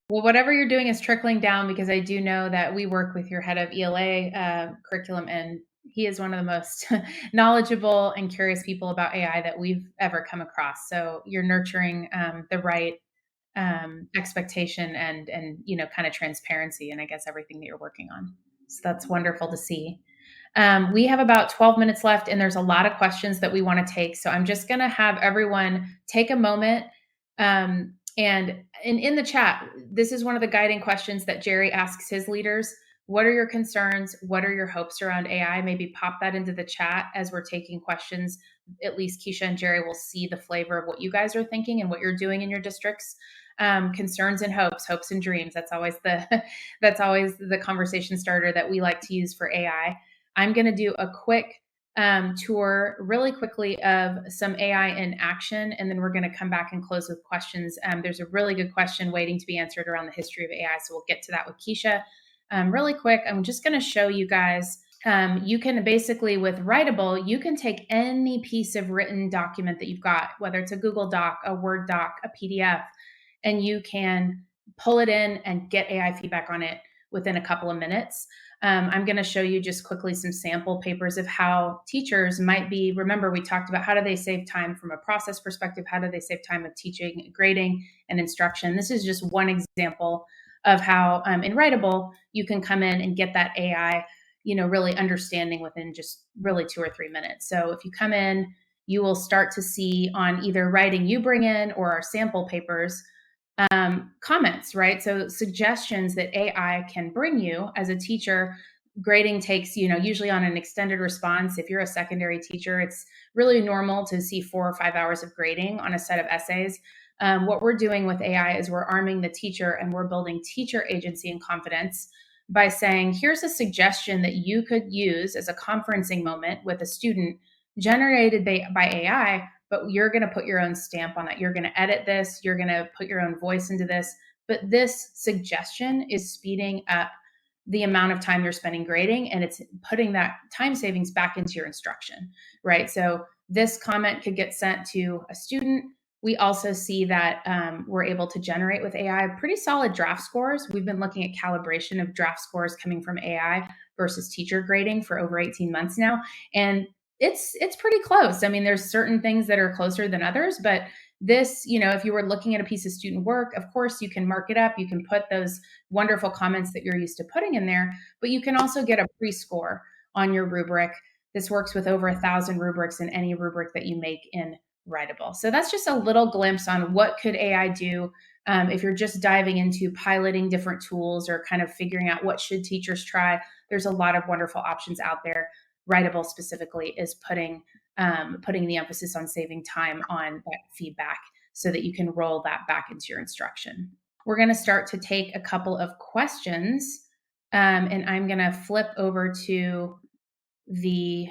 Well, whatever you're doing is trickling down because I do know that we work with your head of ELA curriculum, and he is one of the most knowledgeable and curious people about AI that we've ever come across. So you're nurturing the right expectation and kind of transparency, and I guess everything that you're working on. So that's wonderful to see. We have about 12 minutes left, and there's a lot of questions that we want to take. So I'm just going to have everyone take a moment. And in the chat, this is one of the guiding questions that Jerry asks his leaders. What are your concerns? What are your hopes around AI? Maybe pop that into the chat as we're taking questions. At least Kecia and Jerry will see the flavor of what you guys are thinking and what you're doing in your districts. Concerns and hopes and dreams. That's always the conversation starter that we like to use for AI. I'm going to do a quick tour really quickly of some AI in action, and then we're going to come back and close with questions. There's a really good question waiting to be answered around the history of AI, so we'll get to that with Kecia. Really quick, I'm just going to show you guys. You can basically, with Writable, you can take any piece of written document that you've got, whether it's a Google Doc, a Word doc, a PDF, and you can pull it in and get AI feedback on it within a couple of minutes. I'm going to show you just quickly some sample papers of how teachers might be. Remember, we talked about how do they save time from a process perspective? How do they save time of teaching, grading, and instruction? This is just one example of how in Writable, you can come in and get that AI, really understanding within just really 2 or 3 minutes. So if you come in, you will start to see on either writing you bring in or our sample papers, comments, right? So suggestions that AI can bring you as a teacher. Grading takes, usually on an extended response. If you're a secondary teacher, it's really normal to see 4 or 5 hours of grading on a set of essays. What we're doing with AI is we're arming the teacher and we're building teacher agency and confidence by saying, here's a suggestion that you could use as a conferencing moment with a student generated by AI, but you're going to put your own stamp on that. You're going to edit this, you're going to put your own voice into this. But this suggestion is speeding up the amount of time you're spending grading, and it's putting that time savings back into your instruction, right? So this comment could get sent to a student. We also see that we're able to generate with AI pretty solid draft scores. We've been looking at calibration of draft scores coming from AI versus teacher grading for over 18 months now. And it's pretty close. I mean, there's certain things that are closer than others, but this, if you were looking at a piece of student work, of course you can mark it up, you can put those wonderful comments that you're used to putting in there, but you can also get a pre-score on your rubric. This works with over 1,000 rubrics in any rubric that you make in Writable. So that's just a little glimpse on what could AI do. If you're just diving into piloting different tools or kind of figuring out what should teachers try, there's a lot of wonderful options out there. Writable specifically is putting the emphasis on saving time on that feedback so that you can roll that back into your instruction. We're going to start to take a couple of questions, and I'm going to flip over to the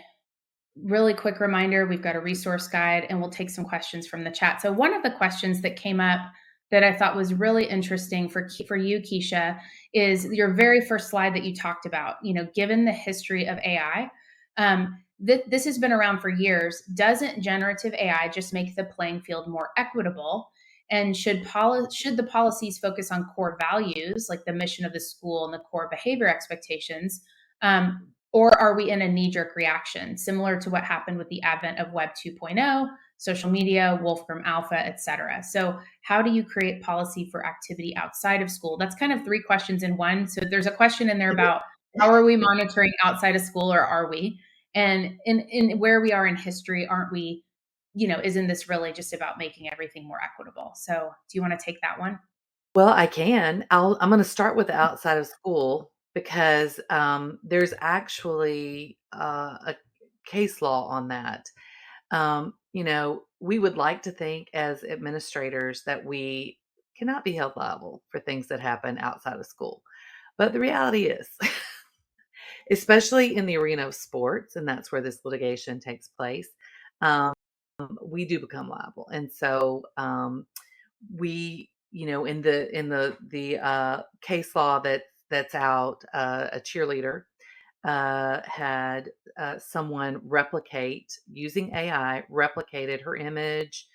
really quick reminder. We've got a resource guide, and we'll take some questions from the chat. So one of the questions that came up that I thought was really interesting for you, Kecia, is your very first slide that you talked about. Given the history of AI, this has been around for years. Doesn't generative AI just make the playing field more equitable? And should the policies focus on core values like the mission of the school and the core behavior expectations? Or are we in a knee-jerk reaction, similar to what happened with the advent of Web 2.0, social media, Wolfram Alpha, et cetera? So how do you create policy for activity outside of school? That's kind of three questions in one. So there's a question in there about how are we monitoring outside of school, or are we? And in where we are in history, aren't we isn't this really just about making everything more equitable? So do you want to take that one? Well, I can. I'm going to start with the outside of school because there's actually a case law on that. We would like to think as administrators that we cannot be held liable for things that happen outside of school. But the reality is, especially in the arena of sports, and that's where this litigation takes place, um, we do become liable. And so we, in the case law that's out, a cheerleader had someone replicate using AI, replicated her image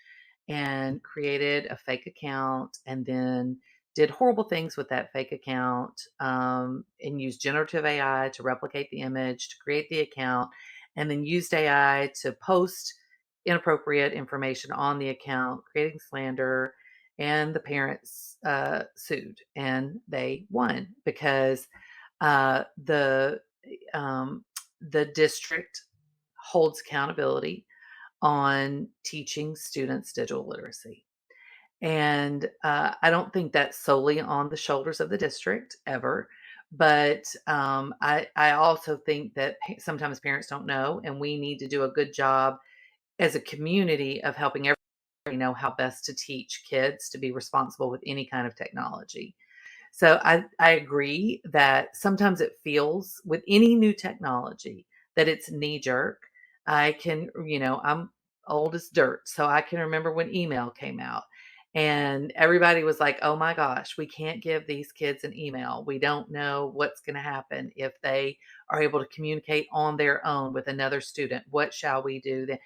and created a fake account and then did horrible things with that fake account, and used generative AI to replicate the image, to create the account, and then used AI to post inappropriate information on the account, creating slander. And the parents sued and they won because uh, the um, the district holds accountability on teaching students digital literacy. And I don't think that's solely on the shoulders of the district ever. But I also think that sometimes parents don't know, and we need to do a good job as a community of helping everybody know how best to teach kids to be responsible with any kind of technology. So I agree that sometimes it feels with any new technology that it's knee jerk. I'm old as dirt, so I can remember when email came out and everybody was like, oh my gosh, we can't give these kids an email. We don't know what's going to happen if they are able to communicate on their own with another student. What shall we do then?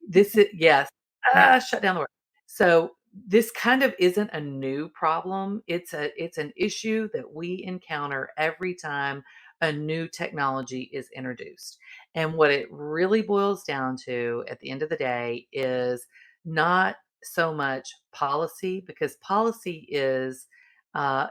This is, yes, Yeah. shut down the word. So this kind of isn't a new problem. It's an issue that we encounter every time a new technology is introduced. And what it really boils down to at the end of the day is not so much policy, because policy is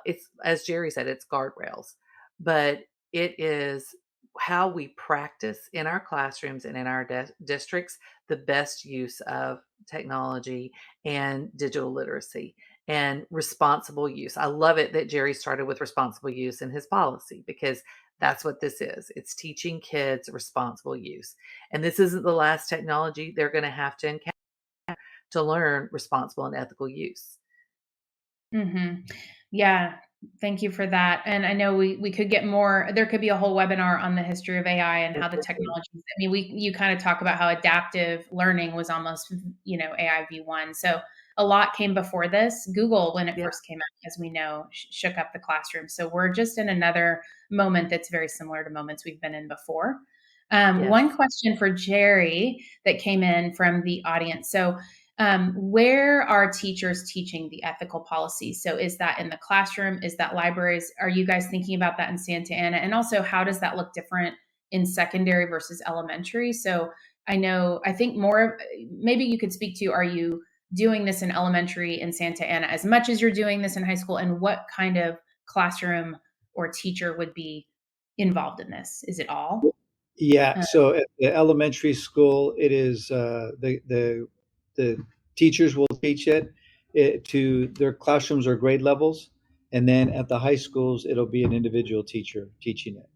it's, as Jerry said, it's guardrails, but it is how we practice in our classrooms and in our districts the best use of technology and digital literacy and responsible use. I love it that Jerry started with responsible use in his policy, because that's what this is. It's teaching kids responsible use. And this isn't the last technology they're going to have to encounter to learn responsible and ethical use. Yeah, thank you for that. And I know we could get more. There could be a whole webinar on the history of AI and how the technologies. I mean, you kind of talk about how adaptive learning was almost AI V1. So a lot came before this. Google, when it Yeah. first came out, as we know, shook up the classroom. So we're just in another moment that's very similar to moments we've been in before. Yes. One question for Jerry that came in from the audience. So where are teachers teaching the ethical policy? So is that in the classroom? Is that libraries? Are you guys thinking about that in Santa Ana? And also, how does that look different in secondary versus elementary? So I think more, maybe you could speak to, are you doing this in elementary in Santa Ana as much as you're doing this in high school? And what kind of classroom or teacher would be involved in this? Is it all? Yeah, Uh, so at the elementary school, it is the teachers will teach it to their classrooms or grade levels, and then at the high schools, it'll be an individual teacher teaching it.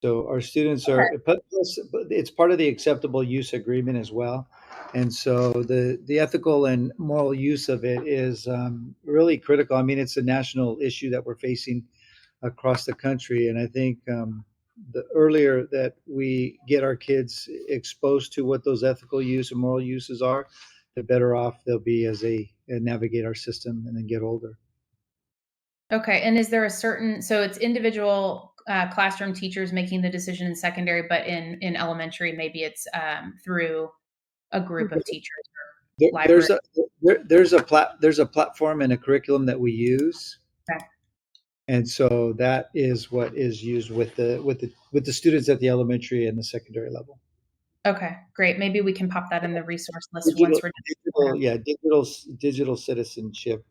So our students are, but it's part of the acceptable use agreement as well. And so the ethical and moral use of it is really critical. I mean, it's a national issue that we're facing across the country. And I think the earlier that we get our kids exposed to what those ethical use and moral uses are, the better off they'll be as they navigate our system and then get older. Okay. And is there a certain, so it's individual classroom teachers making the decision in secondary, but in elementary, maybe it's through a group of teachers There, or library. there's a there's a platform and a curriculum that we use, Okay. and so that is what is used with the students at the elementary and the secondary level. Okay, great. Maybe we can pop that in the resource list Digital, once we're digital, done. yeah, digital citizenship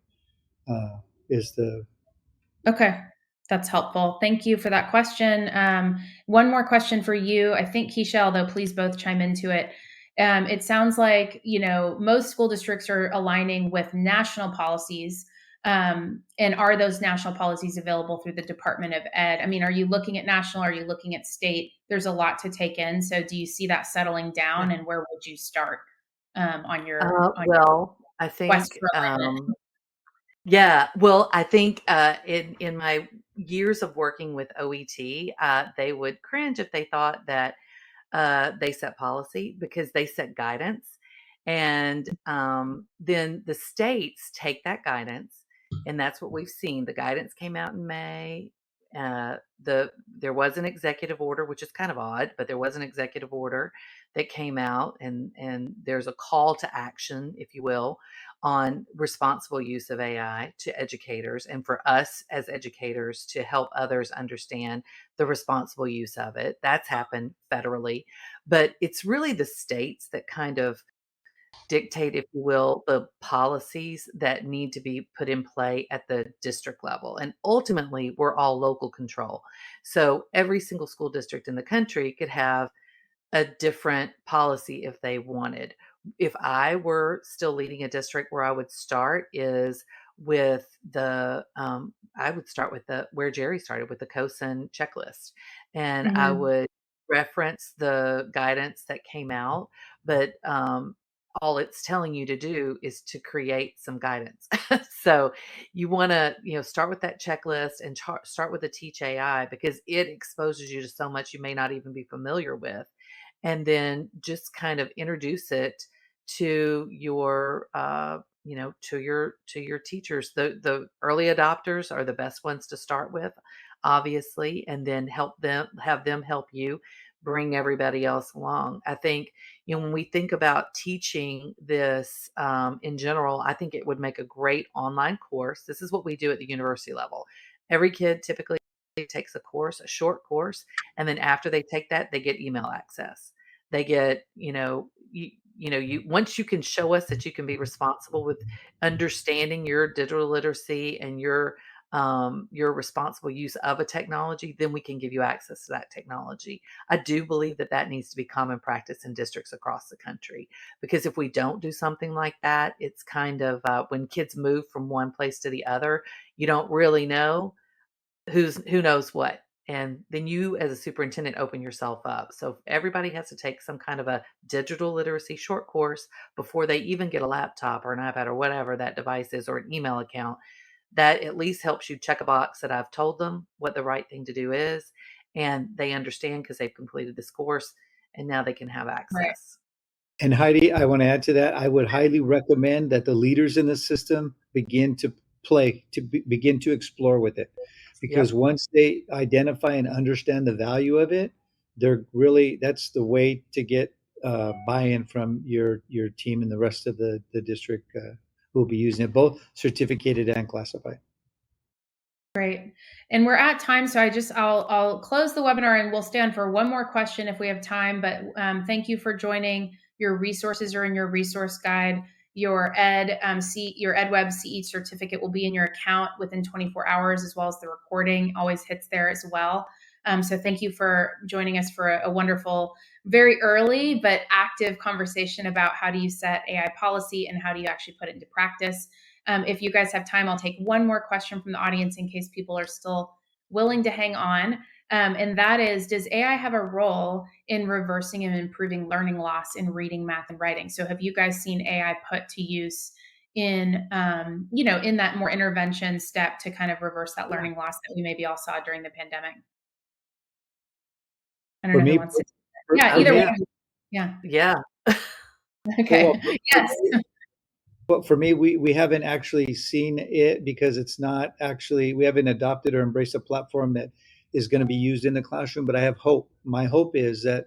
is the Okay, that's helpful. Thank you for that question. One more question for you. I think Kecia, although please both chime into it. It sounds like, most school districts are aligning with national policies. And are those national policies available through the Department of Ed? I mean, are you looking at national? Are you looking at state? There's a lot to take in. So do you see that settling down, and where would you start on your Well, I quest think, for alignment? yeah, well, I think in my years of working with OET, they would cringe if they thought that they set policy because they set guidance. And then the states take that guidance, and that's what we've seen. The guidance came out in May. There was an executive order, which is kind of odd, but there was an executive order that came out, and there's a call to action, if you will, on responsible use of AI to educators, and for us as educators to help others understand the responsible use of it. That's happened federally, but it's really the states that kind of dictate, if you will, the policies that need to be put in play at the district level. And ultimately, we're all local control. So every single school district in the country could have a different policy if they wanted. If I were still leading a district, where I would start is with I would start with where Jerry started, with the COSIN checklist. And I Mhm. would reference the guidance that came out, but all it's telling you to do is to create some guidance. So you want to, start with that checklist and start with the Teach AI, because it exposes you to so much you may not even be familiar with, and then just kind of introduce it to your to your teachers. The early adopters are the best ones to start with, obviously, and then have them help you bring everybody else along. I think, when we think about teaching this in general, I think it would make a great online course. This is what we do at the university level. Every kid typically takes a course, a short course, and then after they take that, they get email access. They get, you once you can show us that you can be responsible with understanding your digital literacy and your responsible use of a technology, then we can give you access to that technology. I do believe that that needs to be common practice in districts across the country, because if we don't do something like that, it's kind of when kids move from one place to the other, you don't really know who knows what. And then you, as a superintendent, open yourself up. So if everybody has to take some kind of a digital literacy short course before they even get a laptop or an iPad or whatever that device is, or an email account. That at least helps you check a box that I've told them what the right thing to do is, and they understand because they've completed this course, and now they can have Right. access. And Heidi, I want to add to that. I would highly recommend that the leaders in the system begin to begin to explore with it, because Yep. once they identify and understand the value of it, they're really that's the way to get buy-in from your team and the rest of the district who will be using it, both certificated and classified. Great. And we're at time, so I'll close the webinar, and we'll stay on for one more question if we have time. But thank you for joining. Your resources are in your resource guide. Your your EdWeb CE certificate will be in your account within 24 hours, as well as the recording always hits there as well. So thank you for joining us for a wonderful, very early but active conversation about how do you set AI policy and how do you actually put it into practice. If you guys have time, I'll take one more question from the audience in case people are still willing to hang on. And that is, does AI have a role in reversing and improving learning loss in reading, math, and writing? So have you guys seen AI put to use in, in that more intervention step to kind of reverse that Yeah. learning loss that we maybe all saw during the pandemic? I don't For know who me, wants to. for, Yeah, Oh for either me, one. yeah. Yeah. Yeah. well, Okay. for Yes. me, But for me, we haven't actually seen it because it's not actually, we haven't adopted or embraced a platform that is going to be used in the classroom. But I have hope. My hope is that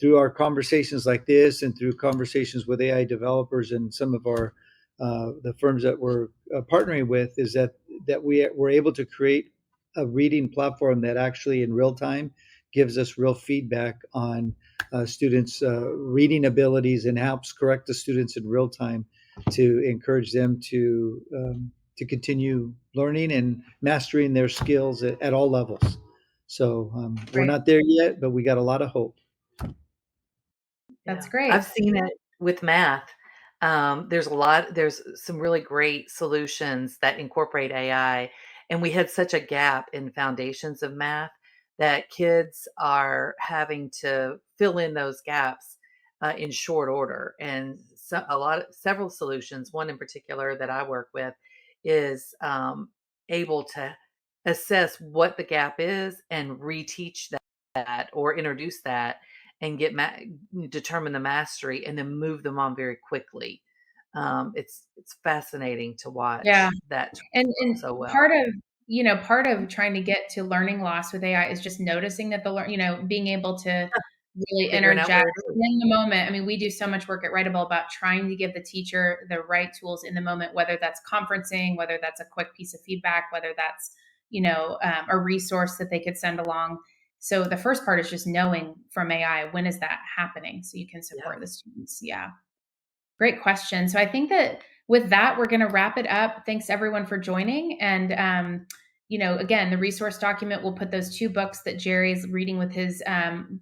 through our conversations like this and through conversations with AI developers and some of the firms that we're partnering with, is that we're able to create a reading platform that actually in real time gives us real feedback on students' reading abilities and helps correct the students in real time to encourage them to continue learning and mastering their skills at all levels. So we're Right. not there yet, but we got a lot of hope. That's Yeah. great. I've seen it with math. There's some really great solutions that incorporate AI. And we had such a gap in foundations of math that kids are having to fill in those gaps in short order. And so several solutions, one in particular that I work with, is able to assess what the gap is and reteach that or introduce that and determine the mastery and then move them on very quickly. It's fascinating to Yeah. watch that work And so well. part of trying to get to learning loss with AI is just noticing that being able to really Figuring out where interject it is. in the moment. I mean, we do so much work at Writable about trying to give the teacher the right tools in the moment, whether that's conferencing, whether that's a quick piece of feedback, whether that's, a resource that they could send along. So the first part is just knowing from AI, when is that happening so you can Yeah. support the students. Yeah. Great question. So I think that with that, we're going to wrap it up. Thanks everyone for joining. And, again, the resource document, we'll put those 2 books that Jerry's reading with his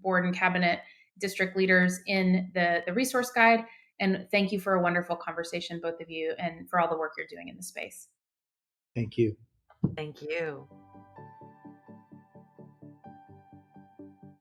board and cabinet district leaders in the resource guide. And thank you for a wonderful conversation, both of you, and for all the work you're doing in the space. Thank you. Thank you.